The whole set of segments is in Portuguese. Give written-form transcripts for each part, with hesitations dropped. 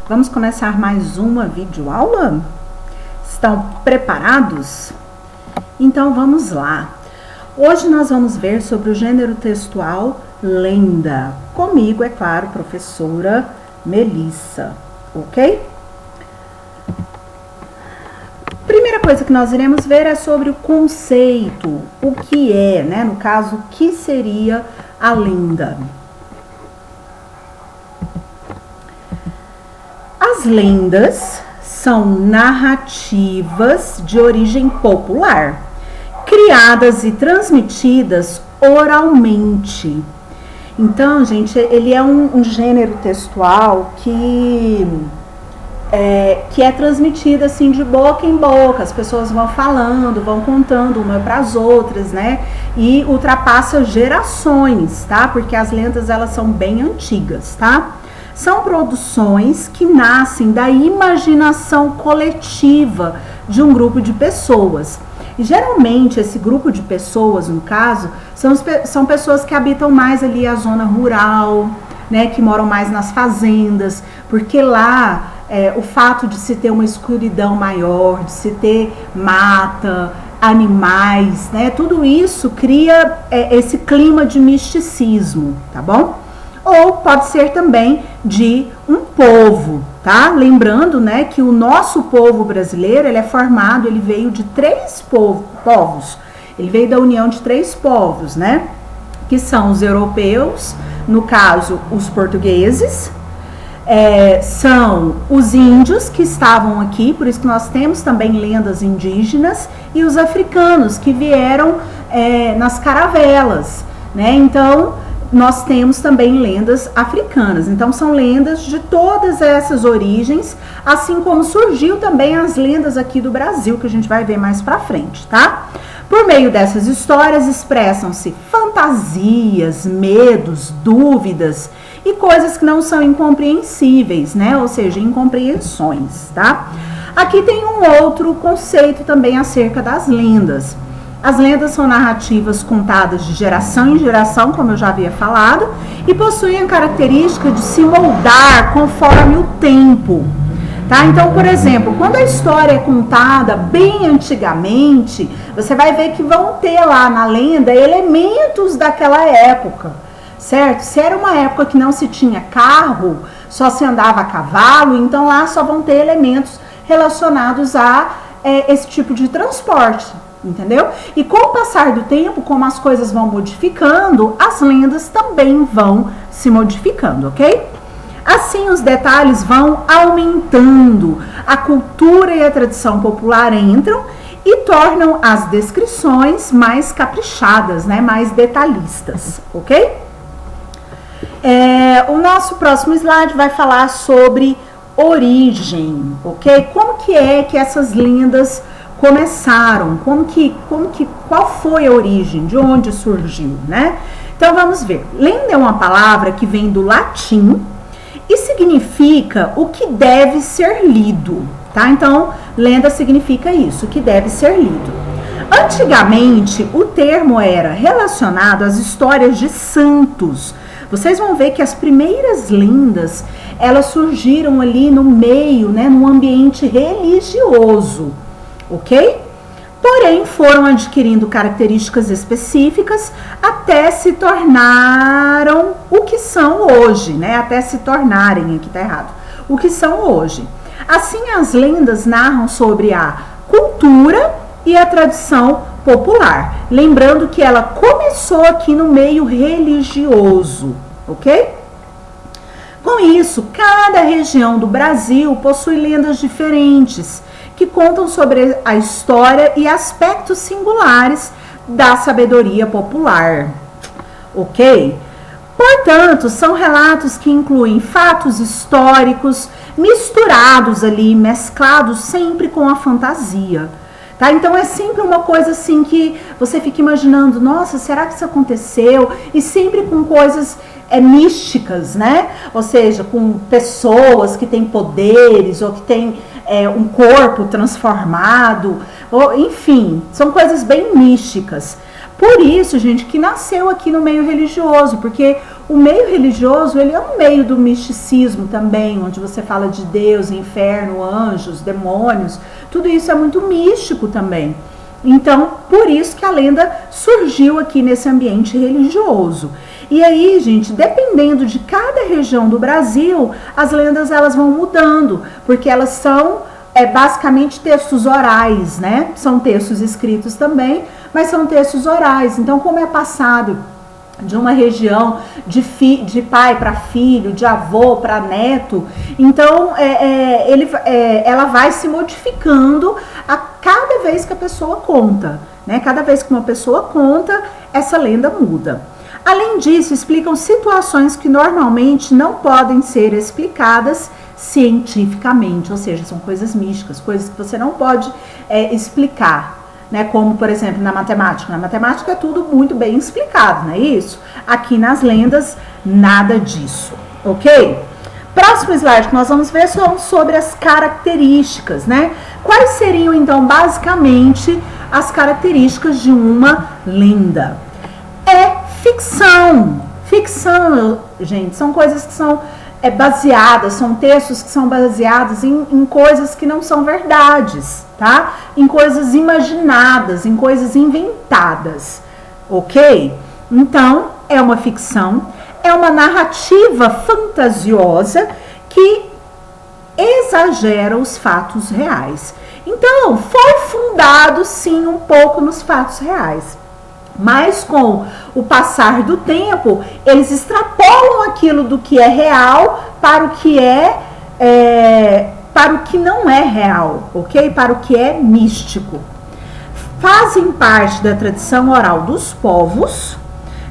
Vamos começar mais uma videoaula? Estão preparados? Então vamos lá. Hoje nós vamos ver sobre o gênero textual lenda. Comigo, é claro, professora Melissa, ok? Primeira coisa que nós iremos ver é sobre o conceito, o que é, né? No caso, o que seria a lenda. As lendas são narrativas de origem popular, criadas e transmitidas oralmente. Então, gente, ele é um gênero textual que é transmitido assim de boca em boca. As pessoas vão falando, vão contando uma para as outras, né? E ultrapassa gerações, tá? Porque as lendas, elas são bem antigas, tá? São produções que nascem da imaginação coletiva de um grupo de pessoas. E geralmente esse grupo de pessoas, no caso, são pessoas que habitam mais ali a zona rural, né, que moram mais nas fazendas, porque lá o fato de se ter uma escuridão maior, de se ter mata, animais, né, tudo isso cria esse clima de misticismo, tá bom? Ou pode ser também de um povo, tá? Lembrando, né, que o nosso povo brasileiro, ele é formado, ele veio de três povos. Ele veio da união de três povos, né? Que são os europeus, no caso, os portugueses, são os índios que estavam aqui, por isso que nós temos também lendas indígenas, e os africanos que vieram nas caravelas, né? Então, nós temos também lendas africanas. Então, são lendas de todas essas origens, assim como surgiu também as lendas aqui do Brasil, que a gente vai ver mais pra frente, tá? Por meio dessas histórias, expressam-se fantasias, medos, dúvidas e coisas que não são incompreensíveis, né? Ou seja, incompreensões, tá? Aqui tem um outro conceito também acerca das lendas. As lendas são narrativas contadas de geração em geração, como eu já havia falado, e possuem a característica de se moldar conforme o tempo, tá? Então, por exemplo, quando a história é contada bem antigamente, você vai ver que vão ter lá na lenda elementos daquela época, certo? Se era uma época que não se tinha carro, só se andava a cavalo, então lá só vão ter elementos relacionados a esse tipo de transporte. Entendeu? E com o passar do tempo, como as coisas vão modificando, as lendas também vão se modificando, ok? Assim, os detalhes vão aumentando, a cultura e a tradição popular entram e tornam as descrições mais caprichadas, né? Mais detalhistas, ok? O nosso próximo slide vai falar sobre origem, ok? Como que essas lendas começaram, qual foi a origem, de onde surgiu, né? Então vamos ver. Lenda é uma palavra que vem do latim e significa o que deve ser lido, tá? Então, lenda significa isso, o que deve ser lido. Antigamente, o termo era relacionado às histórias de santos. Vocês vão ver que as primeiras lendas, elas surgiram ali no meio, né, no ambiente religioso. Ok? Porém, foram adquirindo características específicas até se tornaram o que são hoje, né? Até se tornarem, aqui tá errado, o que são hoje. Assim, as lendas narram sobre a cultura e a tradição popular. Lembrando que ela começou aqui no meio religioso, ok? Com isso, cada região do Brasil possui lendas diferentes, que contam sobre a história e aspectos singulares da sabedoria popular, ok? Portanto, são relatos que incluem fatos históricos misturados ali, mesclados sempre com a fantasia, tá? Então é sempre uma coisa assim que você fica imaginando, nossa, será que isso aconteceu? E sempre com coisas místicas, né? Ou seja, com pessoas que têm poderes ou que têm um corpo transformado, ou, enfim, são coisas bem místicas. Por isso, gente, que nasceu aqui no meio religioso, porque o meio religioso, ele é um meio do misticismo também, onde você fala de Deus, inferno, anjos, demônios, tudo isso é muito místico também. Então, por isso que a lenda surgiu aqui nesse ambiente religioso. E aí, gente, dependendo de cada região do Brasil, as lendas elas vão mudando, porque elas são basicamente textos orais, né? São textos escritos também, mas são textos orais. Então, como é passado de uma região de pai para filho, de avô para neto, então ela vai se modificando a cada vez que a pessoa conta, né? Cada vez que uma pessoa conta, essa lenda muda. Além disso, explicam situações que normalmente não podem ser explicadas cientificamente, ou seja, são coisas místicas, coisas que você não pode explicar, né? Como, por exemplo, na matemática. Na matemática é tudo muito bem explicado, não é isso? Aqui nas lendas, nada disso, ok? Próximo slide que nós vamos ver são sobre as características, né? Quais seriam, então, basicamente, as características de uma lenda? Ficção. Ficção, gente, são coisas que são baseadas, são textos que são baseados em coisas que não são verdades, tá? Em coisas imaginadas, em coisas inventadas, ok? Então, é uma ficção, é uma narrativa fantasiosa que exagera os fatos reais. Então, foi fundado, sim, um pouco nos fatos reais. Mas com o passar do tempo, eles extrapolam aquilo do que é real para o que para o que não é real, ok? Para o que é místico. Fazem parte da tradição oral dos povos,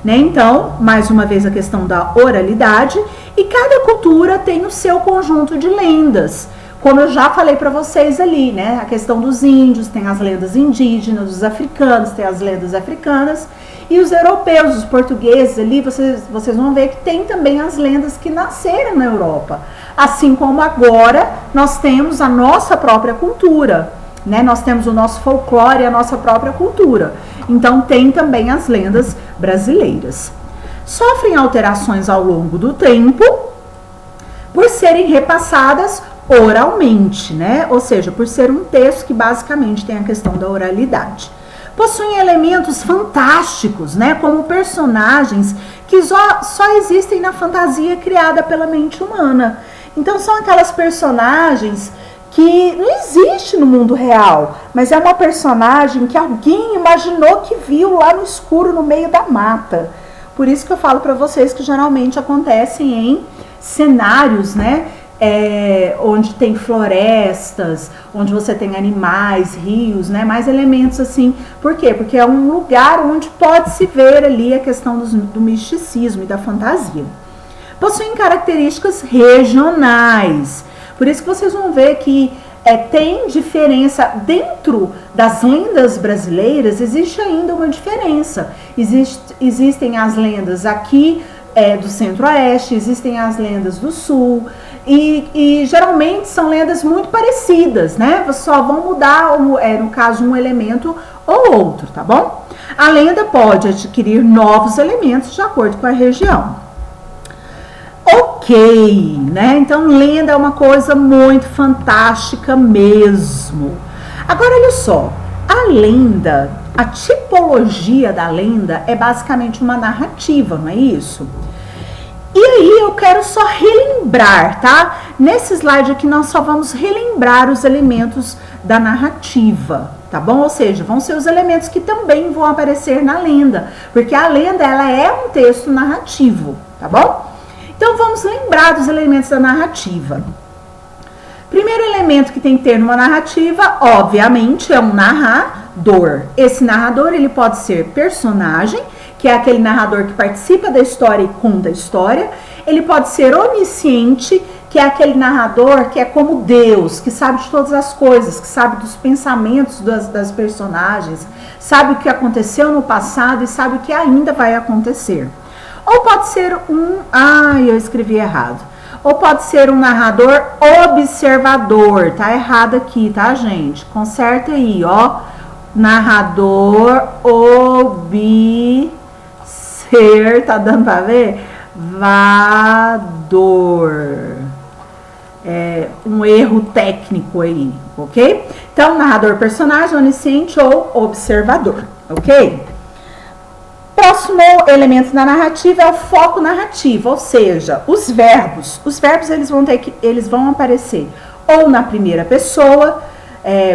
né? Então, mais uma vez a questão da oralidade, e cada cultura tem o seu conjunto de lendas. Como eu já falei para vocês ali, né? A questão dos índios, tem as lendas indígenas, dos africanos, tem as lendas africanas. E os europeus, os portugueses ali, vocês vão ver que tem também as lendas que nasceram na Europa. Assim como agora nós temos a nossa própria cultura, né? Nós temos o nosso folclore e a nossa própria cultura. Então tem também as lendas brasileiras. Sofrem alterações ao longo do tempo por serem repassadas oralmente, né? Ou seja, por ser um texto que basicamente tem a questão da oralidade. Possuem elementos fantásticos, né? Como personagens que só existem na fantasia criada pela mente humana. Então são aquelas personagens que não existe no mundo real, mas é uma personagem que alguém imaginou que viu lá no escuro, no meio da mata. Por isso que eu falo para vocês que geralmente acontecem em cenários, né? Onde tem florestas, onde você tem animais, rios, né? Mais elementos assim. Por quê? Porque é um lugar onde pode-se ver ali a questão do misticismo e da fantasia. Possuem características regionais. Por isso que vocês vão ver que tem diferença dentro das lendas brasileiras, existe ainda uma diferença. Existem as lendas aqui do centro-oeste, existem as lendas do sul, e geralmente são lendas muito parecidas, né? Só vão mudar, no caso, um elemento ou outro, tá bom? A lenda pode adquirir novos elementos de acordo com a região. Ok, né? Então, lenda é uma coisa muito fantástica mesmo. Agora, olha só, a lenda, a tipologia da lenda é basicamente uma narrativa, não é isso? E aí eu quero só relembrar, tá? Nesse slide aqui nós só vamos relembrar os elementos da narrativa, tá bom? Ou seja, vão ser os elementos que também vão aparecer na lenda, porque a lenda ela é um texto narrativo, tá bom? Então vamos lembrar dos elementos da narrativa. Primeiro elemento que tem que ter numa narrativa, obviamente, é um narrador. Esse narrador ele pode ser personagem, que é aquele narrador que participa da história e conta a história. Ele pode ser onisciente, que é aquele narrador que é como Deus, que sabe de todas as coisas, que sabe dos pensamentos das personagens, sabe o que aconteceu no passado e sabe o que ainda vai acontecer. Ou pode ser eu escrevi errado. Ou pode ser um narrador observador. Tá errado aqui, tá, gente? Conserta aí, ó. Narrador tá dando pra ver? É um erro técnico aí, ok? Então, narrador, personagem, onisciente ou observador, ok? Próximo elemento da narrativa é o foco narrativo, ou seja, os verbos. Os verbos eles vão aparecer ou na primeira pessoa,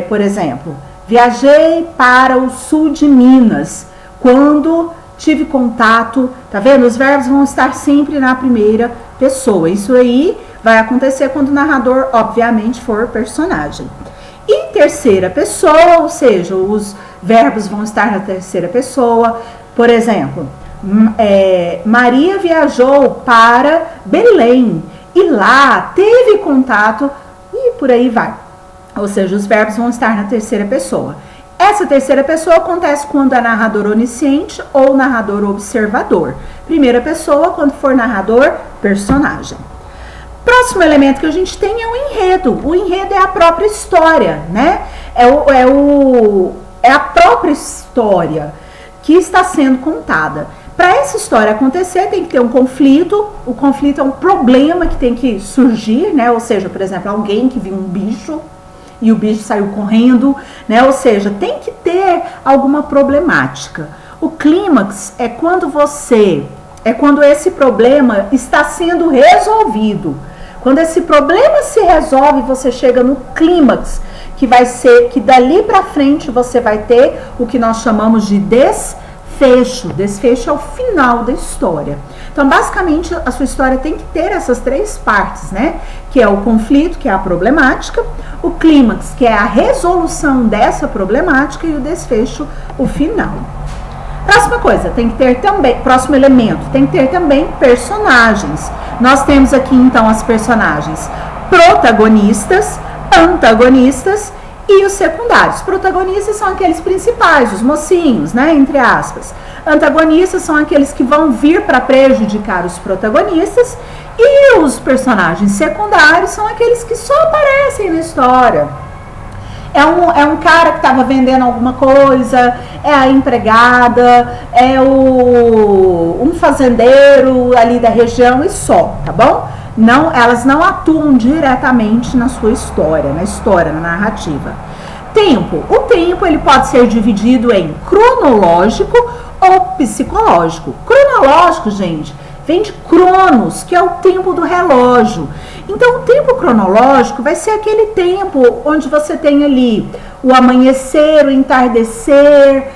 por exemplo, viajei para o sul de Minas quando tive contato, tá vendo? Os verbos vão estar sempre na primeira pessoa. Isso aí vai acontecer quando o narrador, obviamente, for personagem. E em terceira pessoa, ou seja, os verbos vão estar na terceira pessoa. Por exemplo, Maria viajou para Belém e lá teve contato e por aí vai. Ou seja, os verbos vão estar na terceira pessoa. Essa terceira pessoa acontece quando é narrador onisciente ou narrador observador. Primeira pessoa, quando for narrador, personagem. Próximo elemento que a gente tem é o enredo. O enredo é a própria história, né? É a própria história que está sendo contada. Para essa história acontecer, tem que ter um conflito. O conflito é um problema que tem que surgir, né? Ou seja, por exemplo, alguém que viu um bicho e o bicho saiu correndo, né? Ou seja, tem que ter alguma problemática. O clímax é quando esse problema está sendo resolvido. Quando esse problema se resolve, você chega no clímax, que vai ser que dali para frente você vai ter o que nós chamamos de desfecho. Desfecho é o final da história. Então, basicamente, a sua história tem que ter essas três partes, né? Que é o conflito, que é a problemática, o clímax, que é a resolução dessa problemática, e o desfecho, o final. Próxima coisa, tem que ter também, próximo elemento, tem que ter também personagens. Nós temos aqui, então, as personagens protagonistas, antagonistas e os secundários. Protagonistas são aqueles principais, os mocinhos, né, entre aspas. Antagonistas são aqueles que vão vir para prejudicar os protagonistas, e os personagens secundários são aqueles que só aparecem na história. É um cara que estava vendendo alguma coisa, é a empregada, é um fazendeiro ali da região e só, tá bom? Não, elas não atuam diretamente na sua história, na narrativa. Tempo. O tempo ele pode ser dividido em cronológico ou psicológico. Cronológico, gente, vem de cronos, que é o tempo do relógio. Então, o tempo cronológico vai ser aquele tempo onde você tem ali o amanhecer, o entardecer,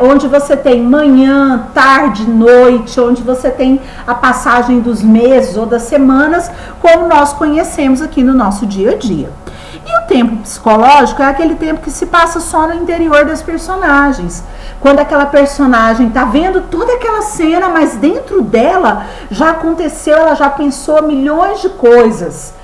onde você tem manhã, tarde, noite, onde você tem a passagem dos meses ou das semanas, como nós conhecemos aqui no nosso dia a dia. E o tempo psicológico é aquele tempo que se passa só no interior das personagens. Quando aquela personagem está vendo toda aquela cena, mas dentro dela já aconteceu, ela já pensou milhões de coisas,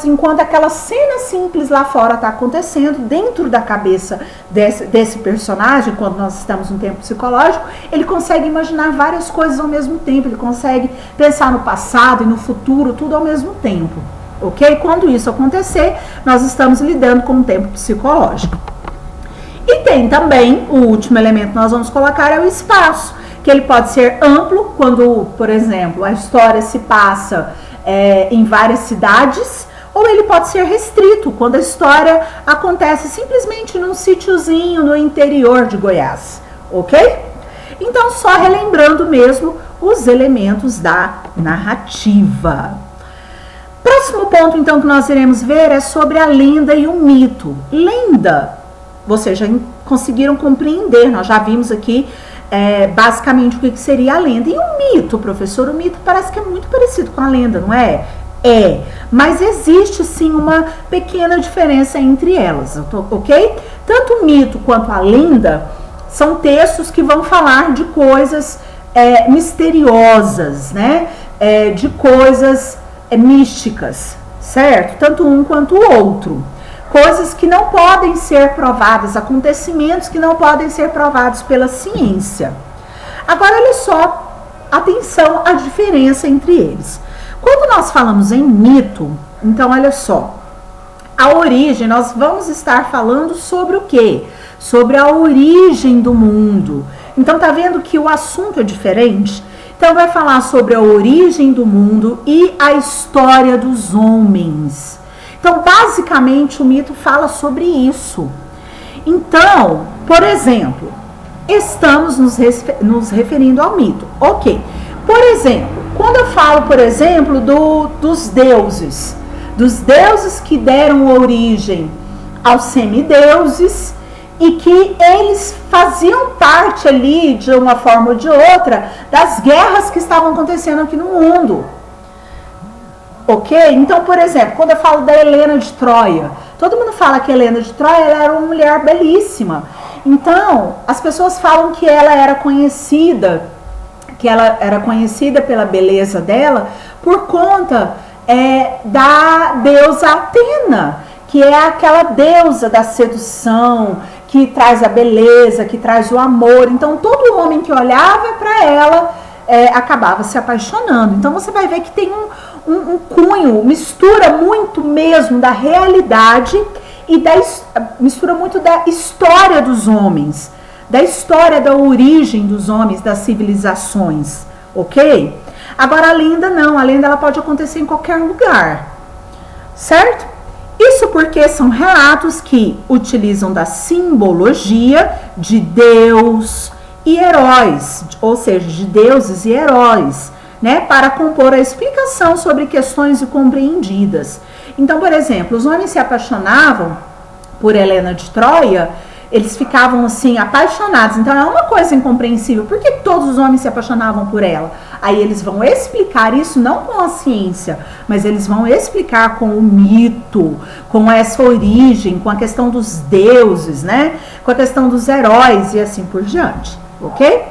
enquanto aquela cena simples lá fora está acontecendo, dentro da cabeça desse personagem, quando nós estamos no tempo psicológico, ele consegue imaginar várias coisas ao mesmo tempo, ele consegue pensar no passado e no futuro, tudo ao mesmo tempo. Ok? Quando isso acontecer, nós estamos lidando com o tempo psicológico. E tem também, o último elemento que nós vamos colocar é o espaço, que ele pode ser amplo, quando, por exemplo, a história se passa em várias cidades, ou ele pode ser restrito, quando a história acontece simplesmente num sítiozinho no interior de Goiás. Ok? Então, só relembrando mesmo os elementos da narrativa. Próximo ponto, então, que nós iremos ver é sobre a lenda e o mito. Lenda, vocês já conseguiram compreender, nós já vimos aqui basicamente o que seria a lenda. E o mito, professor? O mito parece que é muito parecido com a lenda, não é? Mas existe sim uma pequena diferença entre elas, ok? Tanto o mito quanto a lenda são textos que vão falar de coisas misteriosas, né? De coisas místicas, certo? Tanto um quanto o outro. Coisas que não podem ser provadas, acontecimentos que não podem ser provados pela ciência. Agora, olha só, atenção à diferença entre eles. Quando nós falamos em mito, então olha só, a origem, nós vamos estar falando sobre o quê? Sobre a origem do mundo. Então tá vendo que o assunto é diferente? Então vai falar sobre a origem do mundo e a história dos homens. Então, basicamente, o mito fala sobre isso. Então, por exemplo, estamos nos referindo ao mito. Ok. Por exemplo, quando eu falo, por exemplo, dos deuses que deram origem aos semideuses e que eles faziam parte ali, de uma forma ou de outra, das guerras que estavam acontecendo aqui no mundo. Ok? Então, por exemplo, quando eu falo da Helena de Troia, todo mundo fala que a Helena de Troia ela era uma mulher belíssima. Então, as pessoas falam que ela era conhecida pela beleza dela por conta da deusa Atena, que é aquela deusa da sedução, que traz a beleza, que traz o amor. Então, todo homem que olhava para ela acabava se apaixonando. Então, você vai ver que tem um cunho, mistura muito mesmo da realidade e mistura muito da história dos homens, da história da origem dos homens, das civilizações, ok? Agora, a lenda não, a lenda ela pode acontecer em qualquer lugar, certo? Isso porque são relatos que utilizam da simbologia de Deus e heróis, ou seja, de deuses e heróis, né, para compor a explicação sobre questões incompreendidas. Então, por exemplo, os homens se apaixonavam por Helena de Troia, eles ficavam assim, apaixonados. Então, é uma coisa incompreensível. Por que todos os homens se apaixonavam por ela? Aí eles vão explicar isso não com a ciência, mas eles vão explicar com o mito, com essa origem, com a questão dos deuses, né? Com a questão dos heróis e assim por diante, ok?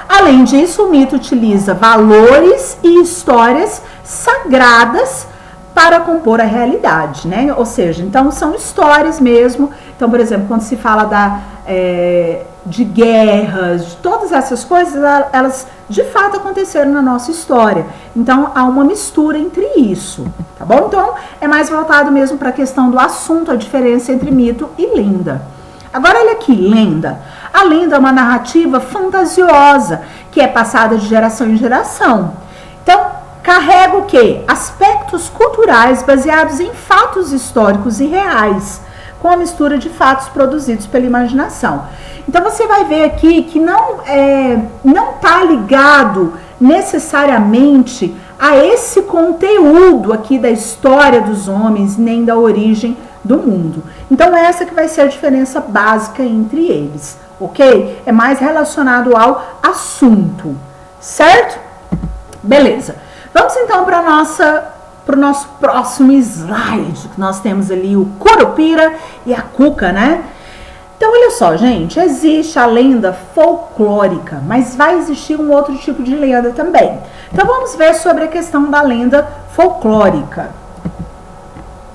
Além disso, o mito utiliza valores e histórias sagradas para compor a realidade, né? Ou seja, então são histórias mesmo. Então, por exemplo, quando se fala de guerras, de todas essas coisas, elas de fato aconteceram na nossa história. Então, há uma mistura entre isso, tá bom? Então, é mais voltado mesmo para a questão do assunto, a diferença entre mito e lenda. Agora, olha aqui, lenda. A lenda é uma narrativa fantasiosa, que é passada de geração em geração. Então, carrega o quê? Aspectos culturais baseados em fatos históricos e reais, com a mistura de fatos produzidos pela imaginação. Então, você vai ver aqui que não está ligado necessariamente a esse conteúdo aqui da história dos homens, nem da origem do mundo. Então, essa que vai ser a diferença básica entre eles, ok? É mais relacionado ao assunto, certo? Beleza. Vamos então para o nosso próximo slide, que nós temos ali o Curupira e a Cuca, né? Então, olha só, gente, existe a lenda folclórica, mas vai existir um outro tipo de lenda também. Então, vamos ver sobre a questão da lenda folclórica.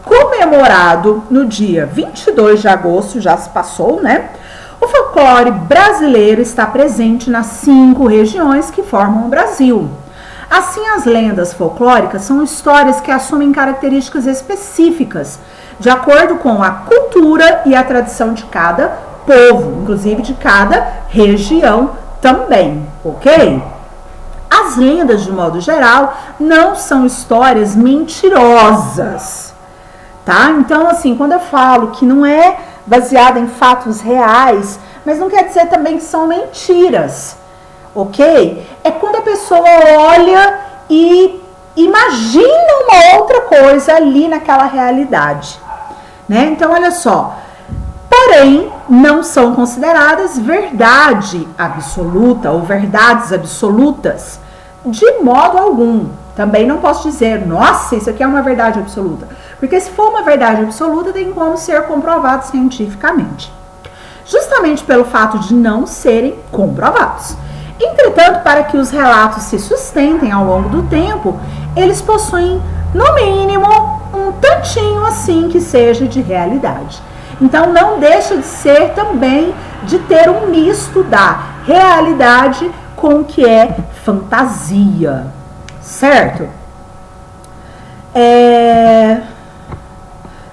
Comemorado no dia 22 de agosto, já se passou, né? O folclore brasileiro está presente nas 5 regiões que formam o Brasil. Assim, as lendas folclóricas são histórias que assumem características específicas, de acordo com a cultura e a tradição de cada povo, inclusive de cada região também, ok? As lendas, de modo geral, não são histórias mentirosas, tá? Então, assim, quando eu falo que não é baseada em fatos reais, mas não quer dizer também que são mentiras, ok? É quando a pessoa olha e imagina uma outra coisa ali naquela realidade, né? Então, olha só. Porém, não são consideradas verdade absoluta ou verdades absolutas de modo algum. Também não posso dizer, nossa, isso aqui é uma verdade absoluta. Porque se for uma verdade absoluta, tem como ser comprovado cientificamente. Justamente pelo fato de não serem comprovados. Entretanto, para que os relatos se sustentem ao longo do tempo, eles possuem, no mínimo, um tantinho assim que seja de realidade. Então, não deixa de ser também de ter um misto da realidade com o que é fantasia, certo?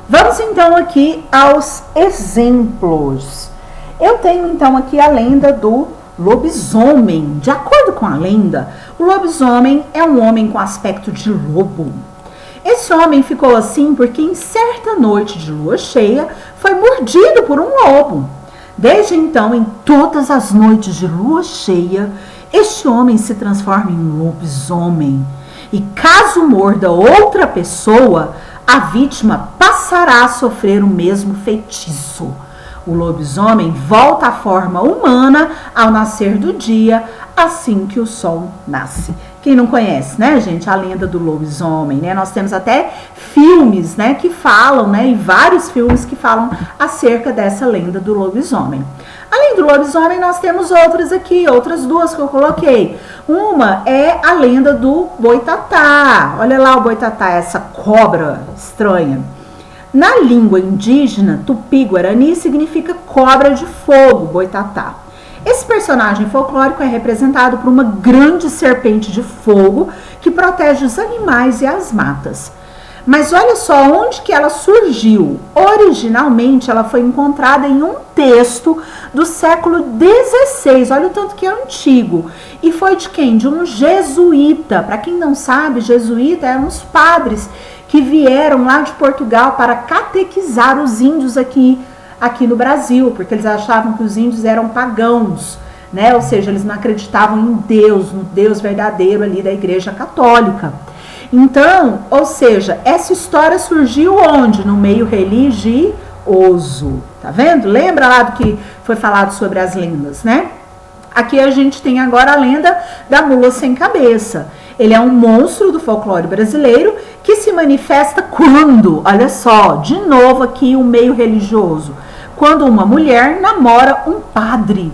Vamos então aqui aos exemplos. Eu tenho então aqui a lenda do lobisomem. De acordo com a lenda, o lobisomem é um homem com aspecto de lobo. Esse homem ficou assim porque em certa noite de lua cheia foi mordido por um lobo. Desde então, em todas as noites de lua cheia, este homem se transforma em lobisomem. E caso morda outra pessoa, a vítima passará a sofrer o mesmo feitiço. O lobisomem volta à forma humana ao nascer do dia, assim que o sol nasce. Quem não conhece, né, gente, a lenda do lobisomem, né? Nós temos até filmes, né, que falam, né, e vários filmes que falam acerca dessa lenda do lobisomem. Além do lobisomem, nós temos outras aqui, outras duas que eu coloquei. Uma é a lenda do boitatá. Olha lá o boitatá, essa cobra estranha. Na língua indígena, tupi-guarani, significa cobra de fogo, boitatá. Esse personagem folclórico é representado por uma grande serpente de fogo que protege os animais e as matas. Mas olha só onde que ela surgiu. Originalmente, ela foi encontrada em um texto do século XVI. Olha o tanto que é antigo. E foi de quem? De um jesuíta. Para quem não sabe, jesuíta eram os padres que vieram lá de Portugal para catequizar os índios aqui no Brasil, porque eles achavam que os índios eram pagãos, né? Ou seja, eles não acreditavam em Deus, no Deus verdadeiro ali da Igreja Católica. Então, ou seja, essa história surgiu onde? No meio religioso, tá vendo? Lembra lá do que foi falado sobre as lendas, né? Aqui a gente tem agora a lenda da mula sem cabeça. Ele é um monstro do folclore brasileiro que se manifesta quando, olha só, de novo aqui o meio religioso, quando uma mulher namora um padre.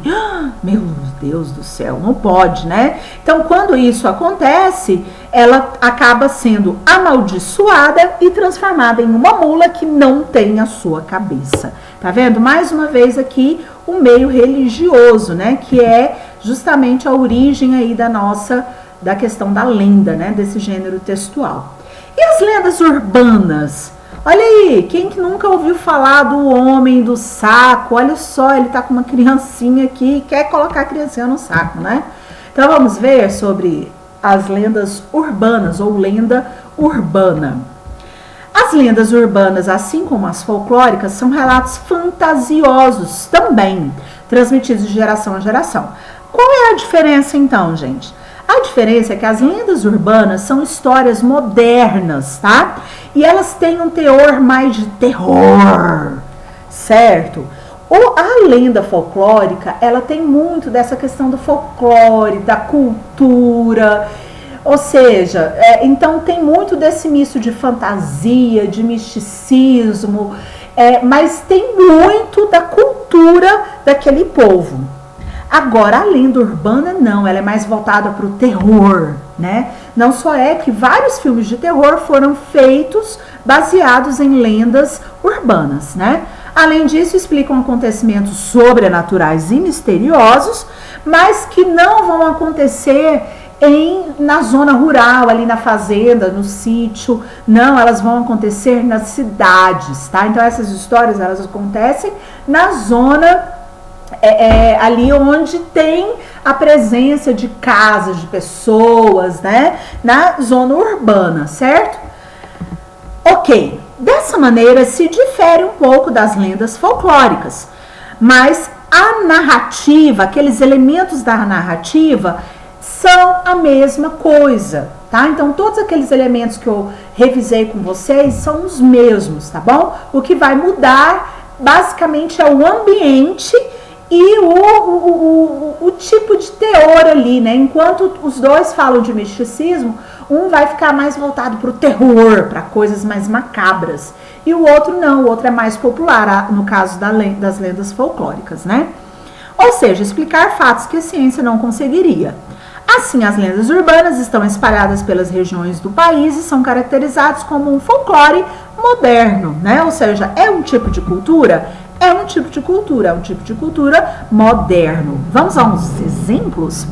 Meu Deus do céu, não pode, né? Então, quando isso acontece, ela acaba sendo amaldiçoada e transformada em uma mula que não tem a sua cabeça. Tá vendo? Mais uma vez aqui o meio religioso, né? Que é justamente a origem aí da questão da lenda, né? Desse gênero textual. E as lendas urbanas? Olha aí, quem que nunca ouviu falar do homem do saco? Olha só, ele tá com uma criancinha aqui e quer colocar a criancinha no saco, né? Então vamos ver sobre as lendas urbanas ou lenda urbana. As lendas urbanas, assim como as folclóricas, são relatos fantasiosos também, transmitidos de geração a geração. Qual é a diferença então, gente? A diferença é que as lendas urbanas são histórias modernas, tá? E elas têm um teor mais de terror, certo? A lenda folclórica, ela tem muito dessa questão do folclore, da cultura, ou seja, então tem muito desse misto de fantasia, de misticismo, mas tem muito da cultura daquele povo. Agora, a lenda urbana não, ela é mais voltada para o terror, né? Não só é que vários filmes de terror foram feitos baseados em lendas urbanas, né? Além disso, explicam acontecimentos sobrenaturais e misteriosos, mas que não vão acontecer na zona rural, ali na fazenda, no sítio. Não, elas vão acontecer nas cidades, tá? Então, essas histórias, elas acontecem na zona ali onde tem a presença de casas, de pessoas, né? Na zona urbana, certo? Ok, dessa maneira se difere um pouco das lendas folclóricas, mas a narrativa, aqueles elementos da narrativa são a mesma coisa, tá? Então, todos aqueles elementos que eu revisei com vocês são os mesmos, tá bom? O que vai mudar, basicamente, é o ambiente e o tipo de teor ali, né? Enquanto os dois falam de misticismo, um vai ficar mais voltado para o terror, para coisas mais macabras. E o outro não, o outro é mais popular, no caso das lendas folclóricas, né? Ou seja, explicar fatos que a ciência não conseguiria. Assim, as lendas urbanas estão espalhadas pelas regiões do país e são caracterizadas como um folclore moderno, né? Ou seja, é um tipo de cultura? É um tipo de cultura moderno. Vamos a uns exemplos?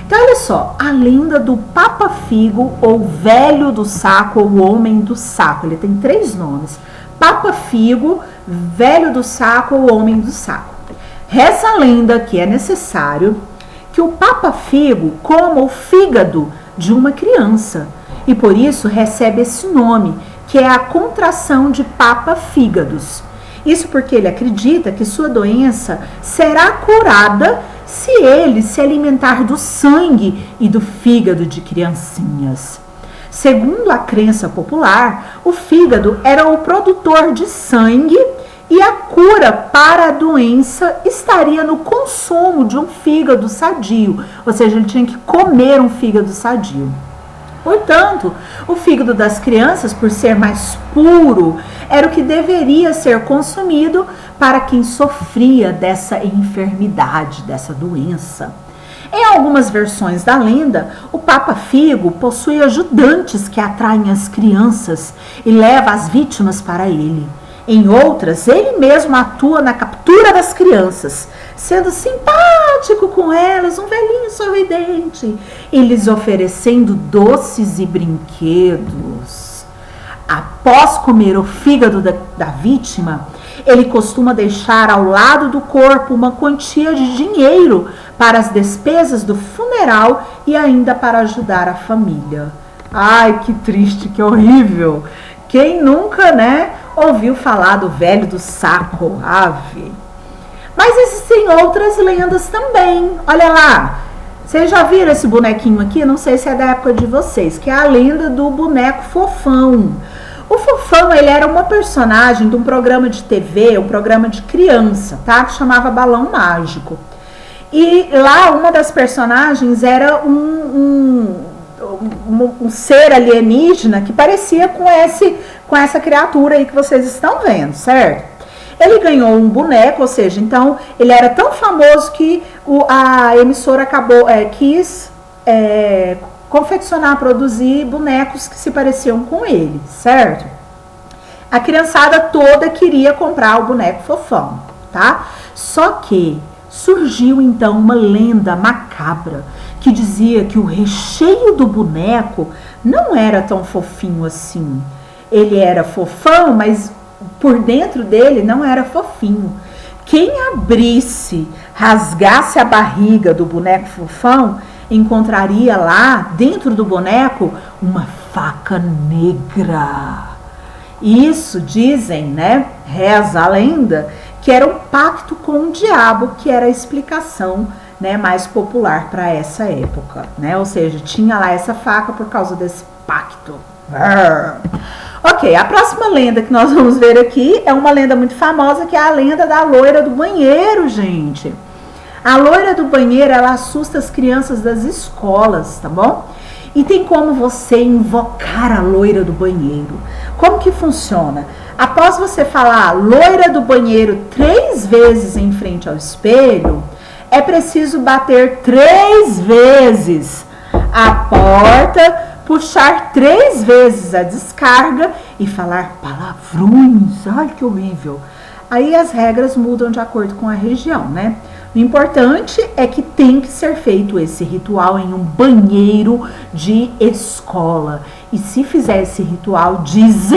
Então, olha só, a lenda do Papa Figo, ou Velho do Saco, ou Homem do Saco. Ele tem 3 nomes. Papa Figo, Velho do Saco ou Homem do Saco. Reza a lenda que é necessário que o Papa Figo coma o fígado de uma criança e por isso recebe esse nome, que é a contração de Papa Fígados. Isso porque ele acredita que sua doença será curada se ele se alimentar do sangue e do fígado de criancinhas. Segundo a crença popular, o fígado era o produtor de sangue e a cura para a doença estaria no consumo de um fígado sadio, ou seja, ele tinha que comer um fígado sadio. Portanto, o fígado das crianças, por ser mais puro, era o que deveria ser consumido para quem sofria dessa enfermidade, dessa doença. Em algumas versões da lenda, o Papa Figo possui ajudantes que atraem as crianças e leva as vítimas para ele. Em outras, ele mesmo atua na captura das crianças, sendo simpático com elas, um velhinho sorridente, e lhes oferecendo doces e brinquedos. Após comer o fígado da vítima, ele costuma deixar ao lado do corpo uma quantia de dinheiro para as despesas do funeral e ainda para ajudar a família. Ai, que triste, que horrível! Quem nunca, ouviu falar do velho do saco, ave? Mas existem outras lendas também. Olha lá, vocês já viram esse bonequinho aqui? Não sei se é da época de vocês, que é a lenda do boneco Fofão. O Fofão, ele era uma personagem de um programa de TV, um programa de criança, tá? Que chamava Balão Mágico. E lá uma das personagens era um ser alienígena que parecia com essa criatura aí que vocês estão vendo, certo? Ele ganhou um boneco, ou seja, então ele era tão famoso que a emissora quis confeccionar, produzir bonecos que se pareciam com ele, certo? A criançada toda queria comprar o boneco Fofão, tá? Só que surgiu então uma lenda macabra que dizia que o recheio do boneco não era tão fofinho assim. Ele era fofão, mas por dentro dele não era fofinho. Quem abrisse, rasgasse a barriga do boneco Fofão, encontraria lá, dentro do boneco, uma faca negra. Isso dizem, reza a lenda, que era um pacto com o diabo, que era a explicação mais popular para essa época, Ou seja, tinha lá essa faca por causa desse pacto. Ok, a próxima lenda que nós vamos ver aqui é uma lenda muito famosa, que é a lenda da loira do banheiro, gente. A loira do banheiro, ela assusta as crianças das escolas, tá bom? E tem como você invocar a loira do banheiro. Como que funciona? Após você falar loira do banheiro 3 vezes em frente ao espelho, é preciso bater 3 vezes a porta, puxar 3 vezes a descarga e falar palavrões. Ai, que horrível. Aí as regras mudam de acordo com a região, O importante é que tem que ser feito esse ritual em um banheiro de escola. E se fizer esse ritual, diz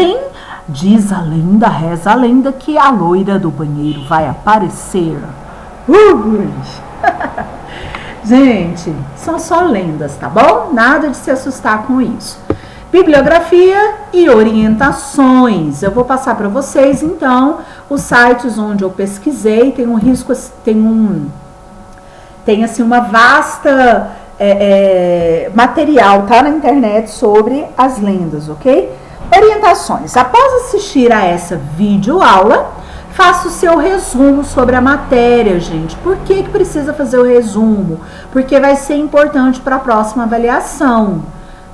a lenda, reza a lenda, que a loira do banheiro vai aparecer. Gente, são só lendas, tá bom? Nada de se assustar com isso. Bibliografia e orientações. Eu vou passar para vocês, então, os sites onde eu pesquisei. Tem assim uma vasta material, tá, na internet sobre as lendas, ok? Orientações. Após assistir a essa videoaula, faça o seu resumo sobre a matéria, gente. Por que precisa fazer o resumo? Porque vai ser importante para a próxima avaliação,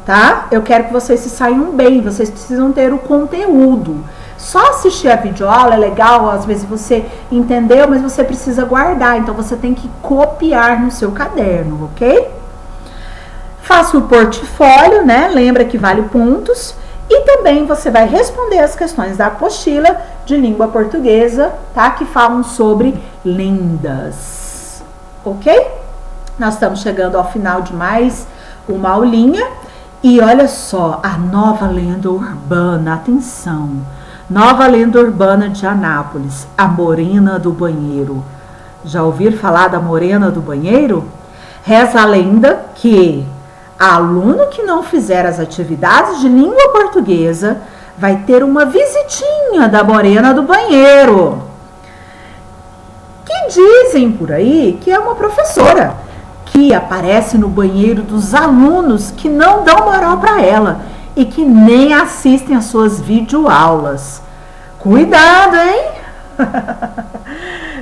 tá? Eu quero que vocês se saiam bem, vocês precisam ter o conteúdo. Só assistir a videoaula é legal, às vezes você entendeu, mas você precisa guardar, então você tem que copiar no seu caderno, ok? Faça o portfólio, Lembra que vale pontos. E também você vai responder as questões da apostila de língua portuguesa, tá? Que falam sobre lendas, ok? Nós estamos chegando ao final de mais uma aulinha. E olha só, a nova lenda urbana, atenção. Nova lenda urbana de Anápolis, a Morena do Banheiro. Já ouviram falar da Morena do Banheiro? Reza a lenda que aluno que não fizer as atividades de língua portuguesa vai ter uma visitinha da morena do banheiro. Que dizem por aí que é uma professora que aparece no banheiro dos alunos que não dão moral para ela e que nem assistem às suas videoaulas. Cuidado, hein?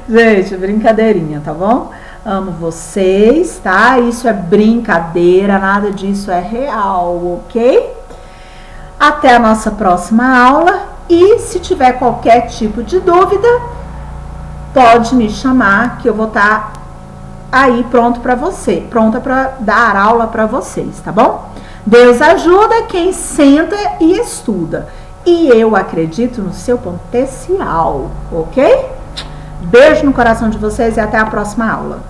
Gente, brincadeirinha, tá bom? Amo vocês, tá? Isso é brincadeira, nada disso é real, ok? Até a nossa próxima aula e se tiver qualquer tipo de dúvida, pode me chamar que eu vou estar aí pronta para dar aula para vocês, tá bom? Deus ajuda quem senta e estuda. E eu acredito no seu potencial, ok? Beijo no coração de vocês e até a próxima aula.